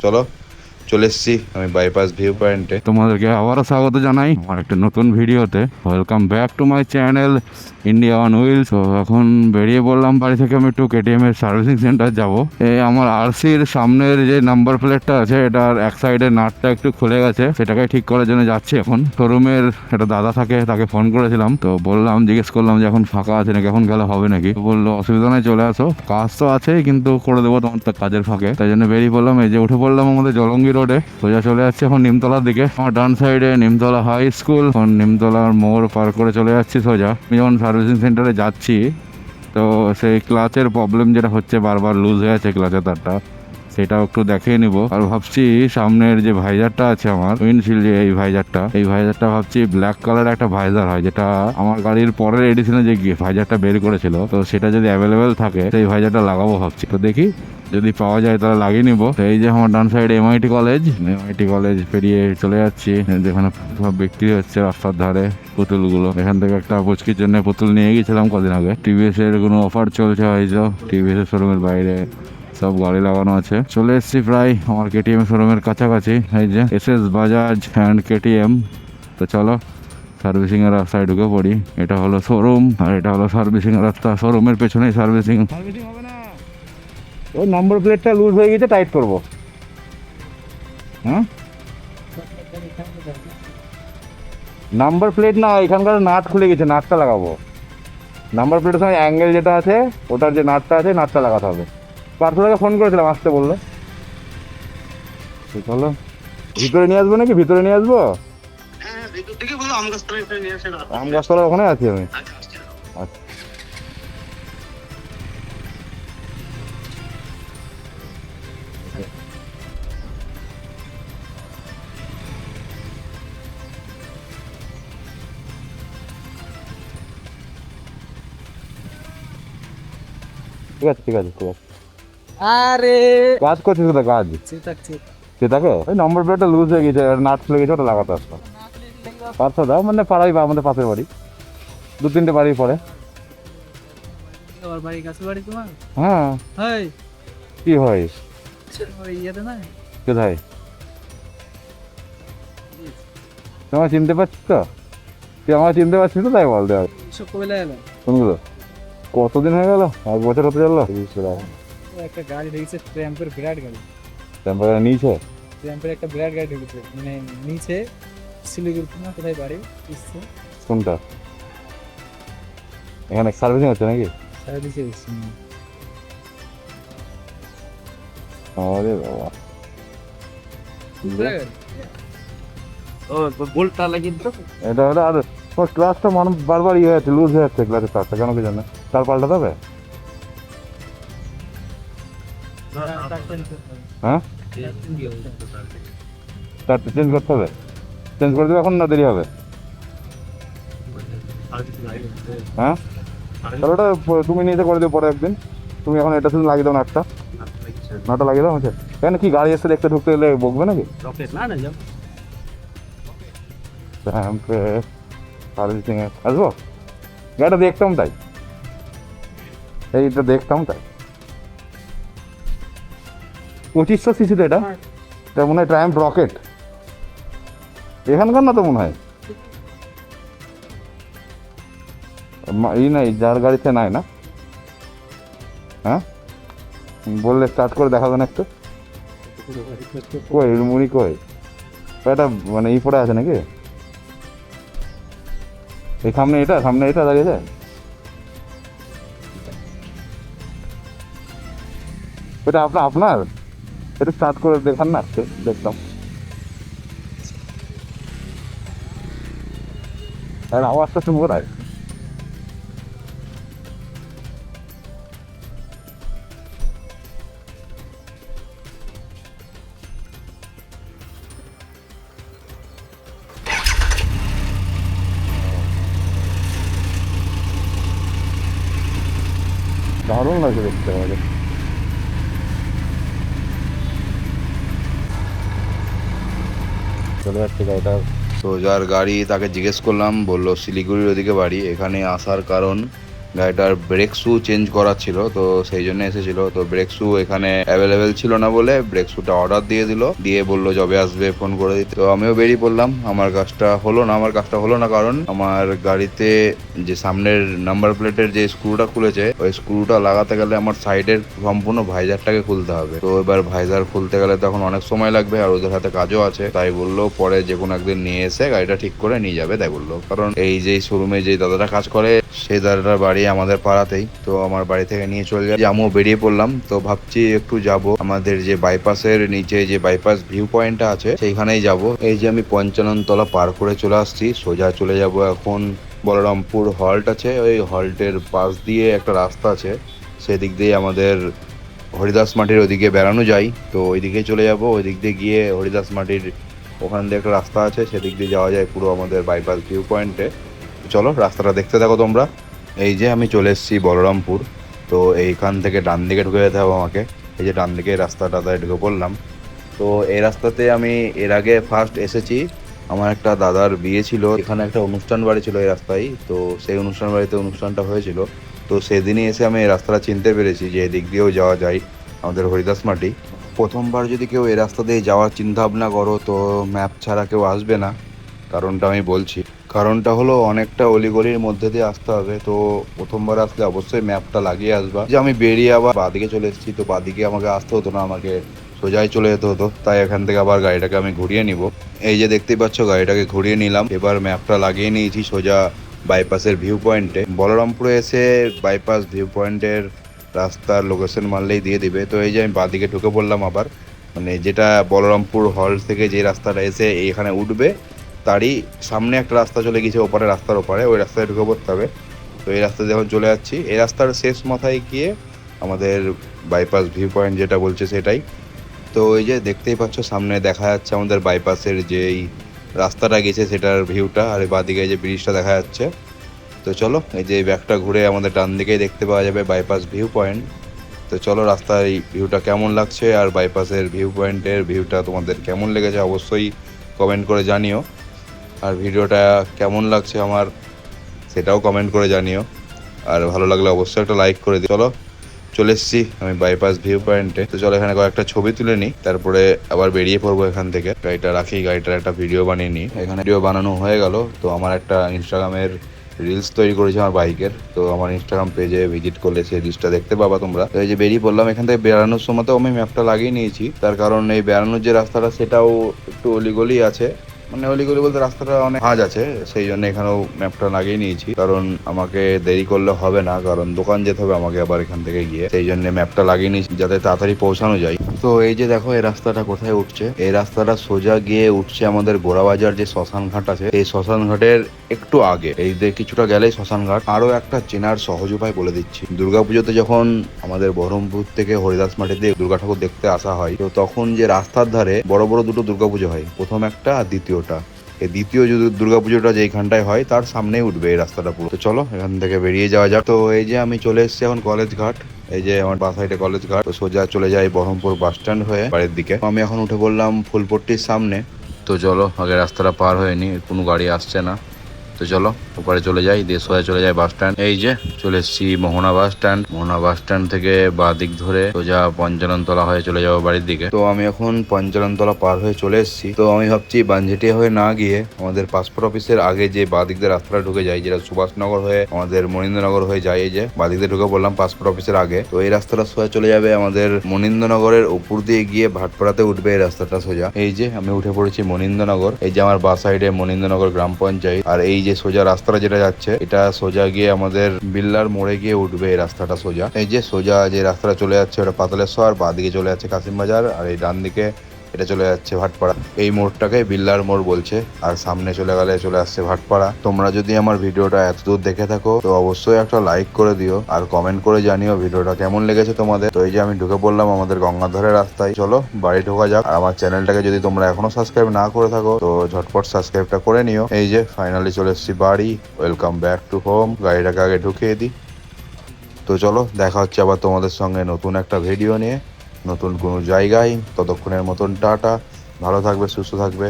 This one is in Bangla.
চলো চলে এসেছি আমি বাইপাস ভিউ পয়েন্টে। তোমাদেরকে আবারও স্বাগত জানাই আমার একটা নতুন ভিডিওতে। Welcome back to my channel India on wheels. তো এখন বেরিয়ে পড়লাম বাড়ি থেকে, আমি একটু কেটিএম এর সার্ভিসিং সেন্টার যাবো। এই আমার আরসির সামনের যে নাম্বার প্লেটটা আছে, এটার এক সাইডের নাটটা একটু খুলে গেছে, সেটাকে ঠিক করার জন্য যাচ্ছি এখন। শোরুমের একটা দাদা থাকে, তাকে ফোন করেছিলাম, তো বললাম, জিজ্ঞেস করলাম যে এখন ফাঁকা আছে নাকি, এখন গেলে হবে নাকি। তো বললো অসুবিধা নেই, চলে আসো, কাজ তো আছে কিন্তু করে দেবো তোমার তো কাজের ফাঁকে। তাই জন্য বেরিয়ে পড়লাম। এই যে উঠে পড়লাম আমাদের জলঙ্গি রোডে, সোজা চলে যাচ্ছে এখন নিমতলার দিকে। আমার ডান সাইডে নিমতলা হাই স্কুল, এখন নিমতলার মোড় পার করে চলে যাচ্ছি সোজা। আমি যখন সার্ভিসিং সেন্টারে যাচ্ছি, তো সেই ক্লাচের প্রবলেম যেটা হচ্ছে, বারবার লুজ হয়ে আছে ক্লাচের তারটা, সেটাও একটু দেখিয়ে নিব। আর ভাবছি সামনের যে ভাইজারটা আছে আমার উইন্ডশিল্ড, যে এই ভাইজারটা ভাবছি ব্ল্যাক কালার একটা ভাইজার হয়, যেটা আমার গাড়ির পরের এডিশনে যে ভাইজারটা বের করেছিল, তো সেটা যদি অ্যাভেলেবেল থাকে সেই ভাইজারটা লাগাবো ভাবছি। তো দেখি যদি পাওয়া যায় তাহলে লাগিয়ে নিবো। তো এই যে আমার ডান সাইডে এমআইটি কলেজ পেরিয়ে চলে যাচ্ছি, যেখানে সব বিক্রি হচ্ছে রাস্তার ধারে পুতুলগুলো। এখান থেকে একটা পুচকির জন্য পুতুল নিয়ে গিয়েছিলাম কদিন আগে। টিভিএস এর কোনো অফার চলছে হয়তো, টিভিএস এর শোরুমের বাইরে সব গাড়ি লাগানো আছে। চলে এসেছি প্রায় আমার কেটিএম শোরুমের কাছাকাছি। এই যে এসএস বাজাজ অ্যান্ড কেটিএম। তো চলো সার্ভিসিং এর রাস্তায় ঢুকে পড়ি। এটা হলো শোরুম আর এটা হলো সার্ভিসিং এর রাস্তা। শোরুমের পেছনেই সার্ভিসিং হবে না। ওই নম্বর প্লেটটা লুজ হয়ে গেছে, টাইট করবো। হ্যাঁ, নাম্বার প্লেট না, এখানকার নাট খুলে গেছে, নাটটা লাগাবো। নাম্বার প্লেটের সঙ্গে অ্যাঙ্গেল যেটা আছে, ওটার যে নাটটা আছে, নাটটা লাগাতে হবে। পার্সোনালকে ফোন করেছিলাম, আসতে বললো। চলো ভিতরে নিয়ে আসবো নাকি, ভিতরে নিয়ে আসবো? আম গাছতলা ওখানে আছি আমি। আচ্ছা, ঠিক আছে। আরে কাজ করছিস তো কাজ? সেটাকে ওই নম্বর প্লেটটা লুজ হয়ে গেছে, নাট খুলে গেছে, ওটা লাগাতে আসতো। পাঁচশো দাও, মানে পাড়াই বা আমাদের পাশের বাড়ি, 2-3টে বাড়ি পরে। আমার বাড়ি কাছে বাড়ি তোমার? হ্যাঁ। হাই কি হয়? ওই ইয়েতে না কোথায়? তোমার চিনতে পারছিস তো? তুই আমার চিনতে পারছিস তো, তাই বলতে হবে। সব কবে এলো? কোনগুলো? কতদিন হয়ে গেল? 1 বছর হতে চললো। একটা গাড়ি ঢুকেছে, ট্র্যাম্পের বিরাট গাড়ি। টেম্পারে নিয়েছে? ট্র্যাম্পের একটা বিরাট গাড়ি ঢুকেছে, মানে নিচে শিলিগুড়ি না কোথায় বাড়ি এসছে। কোনটা? এখানে সার্ভিসিং হচ্ছে নাকি? সার্ভিসে এসছে। আরে বাবা, ও বোল্টটা লাগিয়ে দিল। এটা হলো আর ক্লাসটা মানুষ বারবার ইয়ে হচ্ছে, লুজ হয়ে যাচ্ছে ক্লাসের তারটা, কেন কি জানে? তার পাল্টাতে হবে? হ্যাঁ, তারটা চেঞ্জ করতে হবে। চেঞ্জ করে দেবে এখন, না দেরি হবে? হ্যাঁ, তাহলে ওটা তুমি নিজে করে দিও পরে একদিন। তুমি এখন এটা শুধু লাগিয়ে দাও, নাটটা লাগিয়ে দাও হচ্ছে। কেন কি গাড়ি এসে দেখতে ঢুকতে গেলে বকবে নাকি? সার্ভিসিং এ আসবো, গাড়িটা দেখতাম তাই, এইটা দেখতাম তাই। 2500 সিসি তো এটা। এটা মনে হয় ট্রায়াম্ফ রকেট, এখানকার না তো মনে হয়। এই নাই, যার গাড়িতে নাই না। হ্যাঁ, বললে স্টার্ট করে দেখাবেন একটু। কই মুড়ি কই? এটা মানে ই পড়ে আছে নাকি? এই সামনে এটা দাঁড়িয়েছে। এটা আপনার এটা স্টার্ট করে দেখান না, দেখতাম। আর আওয়াজটা শুনবো তাই। দারুণ লাগছে দেখতে আমাদের। চলে যাচ্ছে গাড়িটা। তো যার গাড়ি তাকে জিজ্ঞেস করলাম, বললো শিলিগুড়ির ওদিকে বাড়ি। এখানে আসার কারণ গাড়িটার ব্রেক শু চেঞ্জ করা ছিল, তো সেই জন্য এসেছিল। তো ব্রেক শু এখানে অ্যাভেলেবেল ছিল না বলে ব্রেক শুটা অর্ডার দিয়ে দিল, দিয়ে বললো যবে আসবে ফোন করে দিতে। তো আমিও বেরিয়ে পড়লাম। আমার কাজটা হলো না কারণ আমার গাড়িতে যে সামনের নাম্বার প্লেটের যে স্ক্রুটা খুলেছে, ওই স্ক্রুটা লাগাতে গেলে আমার সাইডের সম্পূর্ণ ভাইজারটাকে খুলতে হবে। তো এবার ভাইজার খুলতে গেলে তখন অনেক সময় লাগবে, আর ওদের হাতে কাজও আছে। তাই বললো পরে যে কোনো একদিন নিয়ে এসে গাড়িটা ঠিক করে নিয়ে যাবে, তাই বললো। কারণ এই যে শোরুমে যে দাদাটা কাজ করে, সেই দাদাটার বাড়ি আমাদের পাড়াতেই। তো আমার বাড়ি থেকে নিয়ে চলে যায়, আমিও বেরিয়ে পড়লাম। তো ভাবছি একটু যাব আমাদের যে বাইপাসের নিচে যে বাইপাস ভিউ পয়েন্টটা আছে সেইখানেই যাব। এই যে আমি 55 তলা পার করে চলে আসছি, সোজা চলে যাব এখন বলরামপুর হল্ট আছে, ওই হল্টের পাশ দিয়ে একটা রাস্তা আছে, সেদিক দিয়ে আমাদের হরিদাস মাটির ওইদিকে বেড়ানো যায়। তো ওইদিকে চলে যাব, ওই দিক দিয়ে গিয়ে হরিদাস মাটির ওখান দিয়ে একটা রাস্তা আছে, সেদিক দিয়ে যাওয়া যায় পুরো আমাদের বাইপাস ভিউ পয়েন্টে। চলো রাস্তাটা দেখতে থাকো তোমরা। এই যে আমি চলে এসেছি বলরামপুর। তো এইখান থেকে ডান দিকে ঢুকে যেতে হবে আমাকে। এই যে ডান দিকে রাস্তাটা তাই ঢুকে পড়লাম। তো এই রাস্তাতে আমি এর আগে ফার্স্ট এসেছি, আমার একটা দাদার বিয়ে ছিল, এখানে একটা অনুষ্ঠান বাড়ি ছিল এই রাস্তায়। তো সেই অনুষ্ঠান বাড়িতে অনুষ্ঠানটা হয়েছিল। তো সেদিনই এসে আমি এই রাস্তাটা চিনতে পেরেছি যে এদিক দিয়েও যাওয়া যায় আমাদের হরিদাস মাটি। প্রথমবার যদি কেউ এই রাস্তা দিয়ে যাওয়ার চিন্তা ভাবনা করো, তো ম্যাপ ছাড়া কেউ আসবে না। কারণটা আমি বলছি, কারণটা হলো অনেকটা অলিগলির মধ্যে দিয়ে আসতে হবে। তো প্রথমবার আসলে অবশ্যই ম্যাপটা লাগিয়ে আসবা। যে আমি বেরিয়ে আবার বাদিকে চলে এসেছি, তো বাদিকে আমাকে আসতে হতো না, আমাকে সোজাই চলে যেতে হতো। তাই এখান থেকে আবার গাড়িটাকে আমি ঘুরিয়ে নিব। এই যে দেখতেই পাচ্ছ গাড়িটাকে ঘুরিয়ে নিলাম, এবার ম্যাপটা লাগিয়ে নিয়েছি সোজা বাইপাসের ভিউ পয়েন্টে। বলরামপুরে এসে বাইপাস ভিউ পয়েন্টের রাস্তার লোকেশন মারলেই দিয়ে দিবে। তো এই যে আমি বাদিকে ঢুকে পড়লাম আবার, মানে যেটা বলরামপুর হল থেকে যে রাস্তাটা এসে এইখানে উঠবে, তারই সামনে একটা রাস্তা চলে গেছে ওপারে, রাস্তার ওপারে, ওই রাস্তায় ঢুকে পড়তে হবে। তো এই রাস্তায় যখন চলে যাচ্ছি, এই রাস্তার শেষ মাথায় গিয়ে আমাদের বাইপাস ভিউ পয়েন্ট যেটা বলছে সেটাই। তো এই যে দেখতেই পাচ্ছ সামনে দেখা যাচ্ছে আমাদের বাইপাসের যেই রাস্তাটা গেছে সেটার ভিউটা, আর বাদিকে যে ব্রিজটা দেখা যাচ্ছে। তো চলো এই যে ব্যাকটা ঘুরে আমাদের ডান দিকেই দেখতে পাওয়া যাবে বাইপাস ভিউ পয়েন্ট। তো চলো রাস্তার এই ভিউটা কেমন লাগছে আর বাইপাসের ভিউ পয়েন্টের ভিউটা তোমাদের কেমন লেগেছে অবশ্যই কমেন্ট করে জানিও। আর ভিডিওটা কেমন লাগছে আমার সেটাও কমেন্ট করে জানিও। আর ভালো লাগলে অবশ্যই একটা লাইক করে দিও। চলো চলে এসেছি আমি বাইপাস ভিউ পয়েন্টে। তো চলো এখানে কয়েকটা ছবি তুলে নিই, তারপরে আবার বেরিয়ে পড়বো এখান থেকে। গাড়িটা রাখি, গাড়িটার একটা ভিডিও বানিয়ে নিই। এখানে ভিডিও বানানো হয়ে গেল। তো আমার একটা ইনস্টাগ্রামের রিলস তৈরি করেছি আমার বাইকের। তো আমার ইনস্টাগ্রাম পেজে ভিজিট করলে সেই রিলসটা দেখতে পাবা তোমরা। তো এই যে বেরিয়ে পড়লাম, এখান থেকে বেড়ানোর সময় তো আমি ম্যাপটা লাগিয়ে নিয়েছি, তার কারণ এই বেড়ানোর যে রাস্তাটা সেটাও একটু অলিগলি আছে, মানে অলিগলি বলতে রাস্তাটা অনেক ভাঁজ আছে, সেই জন্য এখানেও ম্যাপটা লাগিয়ে নিয়েছি। কারণ আমাকে দেরি করলে হবে না, কারণ দোকান যেতে হবে আমাকে আবার এখান থেকে গিয়ে, সেই জন্য ম্যাপটা লাগিয়ে নিয়েছি যাতে তাড়াতাড়ি পৌঁছানো যায়। তো এই যে দেখো এই রাস্তাটা কোথায় উঠছে, এই রাস্তাটা সোজা গিয়ে উঠছে আমাদের গোড়াবাজার যে শ্মশান ঘাট আছে, এই শ্মশান ঘাটের একটু আগে, এই যে কিছুটা গেলেই শ্মশান ঘাট। আরো একটা চেনার সহজ উপায় বলে দিচ্ছি, দুর্গাপুজোতে যখন আমাদের বহরমপুর থেকে হরিদাস মাটিতে দুর্গা ঠাকুর দেখতে আসা হয়, তো তখন যে রাস্তার ধারে বড় বড় দুটো দুর্গাপুজো হয়, প্রথম একটা আর দ্বিতীয়টা, এই দ্বিতীয় যদি দুর্গাপুজোটা যেইখানটায় হয় তার সামনেই উঠবে এই রাস্তাটা পুরো। তো চলো এখান থেকে বেরিয়ে যাওয়া যাক। তো এই যে আমি চলে এসেছি এখন কলেজ ঘাট, এই যে আমার বাঁ সাইডে কলেজ ঘাট। তো সোজা চলে যাই বহরমপুর বাস স্ট্যান্ড হয়ে বাড়ির দিকে। আমি এখন উঠে পড়লাম ফুলপট্টির সামনে। তো চলো আগে রাস্তাটা পার হয়নি, কোনো গাড়ি আসছে না। তো চলো ওপারে চলে যাই, দিয়ে সোজা চলে যাই বাস স্ট্যান্ড। এই যে চলে এসেছি মোহনা বাস স্ট্যান্ড। মোহনা বাস স্ট্যান্ড থেকে বাঁ দিক ধরে সোজা 55 তলা হয়ে চলে যাবো বাড়ির দিকে। তো আমি এখন 55 তলা পার হয়ে চলে এসেছি। তো আমি ভাবছি বানঝেটিয়া হয়ে না গিয়ে আমাদের পাসপোর্ট অফিসের আগে যে বাঁ দিক দিয়ে রাস্তাটা ঢুকে যায়, যেটা সুভাষনগর হয়ে আমাদের মনীন্দ্রনগর হয়ে যায়, এই যে বাঁ দিক দিয়ে ঢুকে পড়লাম পাসপোর্ট অফিসের আগে। তো এই রাস্তাটা সোজা চলে যাবে আমাদের মনীন্দ্রনগরের উপর দিয়ে গিয়ে ভাটপাড়াতে উঠবে এই রাস্তাটা সোজা। এই যে আমি উঠে পড়েছি মনীন্দ্রনগর। এই যে আমার বাঁ সাইডে মনীন্দ্রনগর গ্রাম পঞ্চায়েত, আর এই যে সোজা রাস্তাটা যেটা যাচ্ছে এটা সোজা গিয়ে আমাদের বিল্লার মোড়ে গিয়ে উঠবে এই রাস্তাটা সোজা। এই যে সোজা যে রাস্তাটা চলে যাচ্ছে ওটা পাতালেশ্বর, বাঁ দিকে চলে যাচ্ছে কাশিমবাজার, আর এই ডান দিকে এটা চলে যাচ্ছে ভাটপাড়া। এই মোড়টাকে বিল্লার মোড় বলছে, আর সামনে চলে গেলে চলে আসছে ভাটপাড়া। তোমরা যদি আমার ভিডিওটা এতদূর দেখে থাকো তো অবশ্যই একটা লাইক করে দিও আর কমেন্ট করে জানিও ভিডিওটা কেমন লেগেছে তোমাদের। তো এই যে আমি ঢুকে পড়লাম আমাদের গঙ্গাধরের রাস্তায়। চলো বাড়ি ঢোকা যাক। আর আমার চ্যানেলটাকে যদি তোমরা এখনো সাবস্ক্রাইব না করে থাকো তো ঝটপট সাবস্ক্রাইবটা করে নিও। এই যে ফাইনালি চলে এসেছি বাড়ি। Welcome back two home. গাড়িটাকে আগে ঢুকিয়ে দিই। তো চলো দেখা হচ্ছে আবার তোমাদের সঙ্গে নতুন একটা ভিডিও নিয়ে, নতুন কোনো জায়গায়। ততক্ষণের মতন টাটা, ভালো থাকবে, সুস্থ থাকবে।